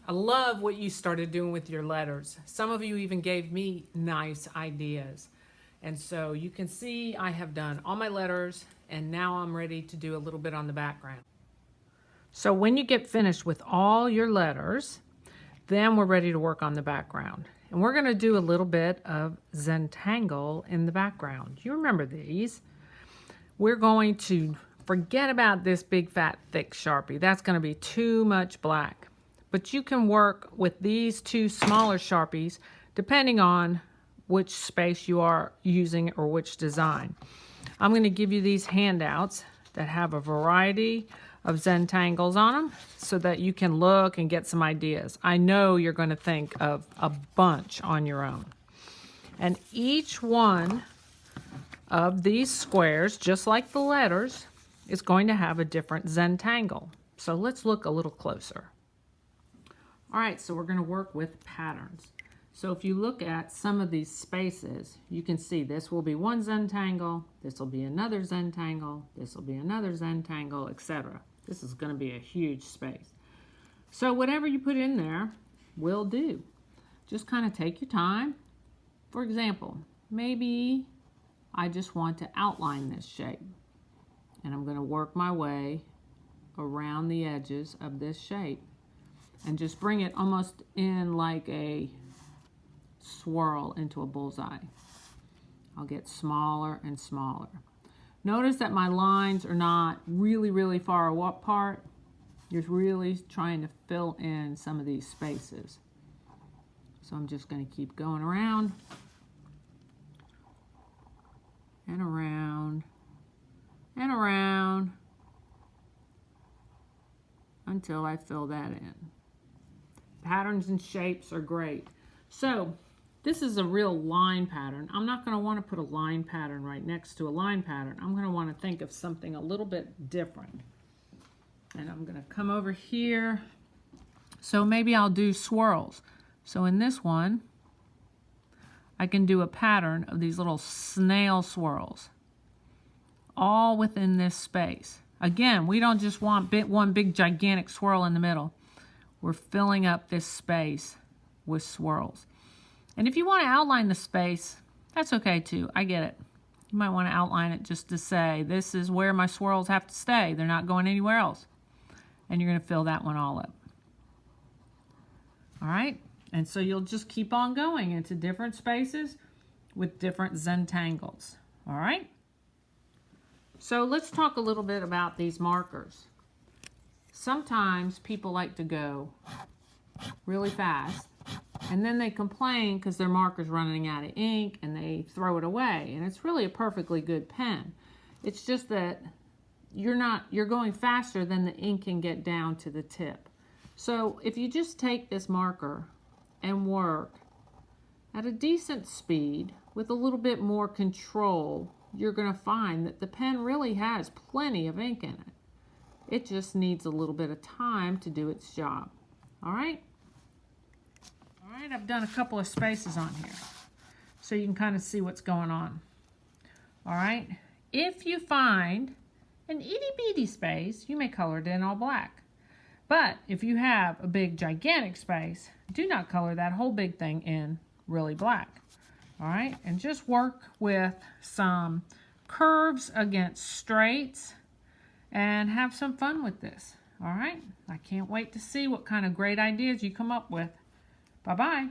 I love what you started doing with your letters. Some of you even gave me nice ideas. And so you can see I have done all my letters and now I'm ready to do a little bit on the background. So when you get finished with all your letters, then we're ready to work on the background. And we're going to do a little bit of Zentangle in the background. You remember these. We're going to forget about this big fat thick Sharpie. That's going to be too much black. But you can work with these two smaller Sharpies depending on which space you are using or which design. I'm going to give you these handouts that have a variety of Zentangles on them so that you can look and get some ideas. I know you're going to think of a bunch on your own. And each one of these squares, just like the letters, is going to have a different Zentangle. So let's look a little closer. All right, so we're going to work with patterns. So if you look at some of these spaces, you can see this will be one Zentangle, this will be another Zentangle, this will be another Zentangle, etc. This is going to be a huge space. So whatever you put in there will do. Just kind of take your time. For example, maybe I just want to outline this shape. And I'm going to work my way around the edges of this shape. And just bring it almost in like a swirl into a bullseye. I'll get smaller and smaller. Notice that my lines are not really far apart. You're really trying to fill in some of these spaces. So I'm just going to keep going around and around and around until I fill that in. Patterns and shapes are great. So this is a real line pattern. I'm not going to want to put a line pattern right next to a line pattern. I'm going to want to think of something a little bit different. And I'm going to come over here. So maybe I'll do swirls. So in this one, I can do a pattern of these little snail swirls, all within this space. Again, we don't just want one big gigantic swirl in the middle. We're filling up this space with swirls. And if you want to outline the space, that's okay too. I get it. You might want to outline it just to say, this is where my swirls have to stay. They're not going anywhere else. And you're going to fill that one all up. All right? And so you'll just keep on going into different spaces with different Zentangles. All right? So let's talk a little bit about these markers. Sometimes people like to go really fast, and then they complain because their marker's running out of ink and they throw it away. And it's really a perfectly good pen. It's just that you're going faster than the ink can get down to the tip. So if you just take this marker and work at a decent speed with a little bit more control, you're going to find that the pen really has plenty of ink in it. It just needs a little bit of time to do its job. All right? All right, I've done a couple of spaces on here so you can kind of see what's going on. All right? If you find an itty-bitty space, you may color it in all black. But if you have a big gigantic space, do not color that whole big thing in really black. All right? And just work with some curves against straights and have some fun with this. All right? I can't wait to see what kind of great ideas you come up with. Bye-bye.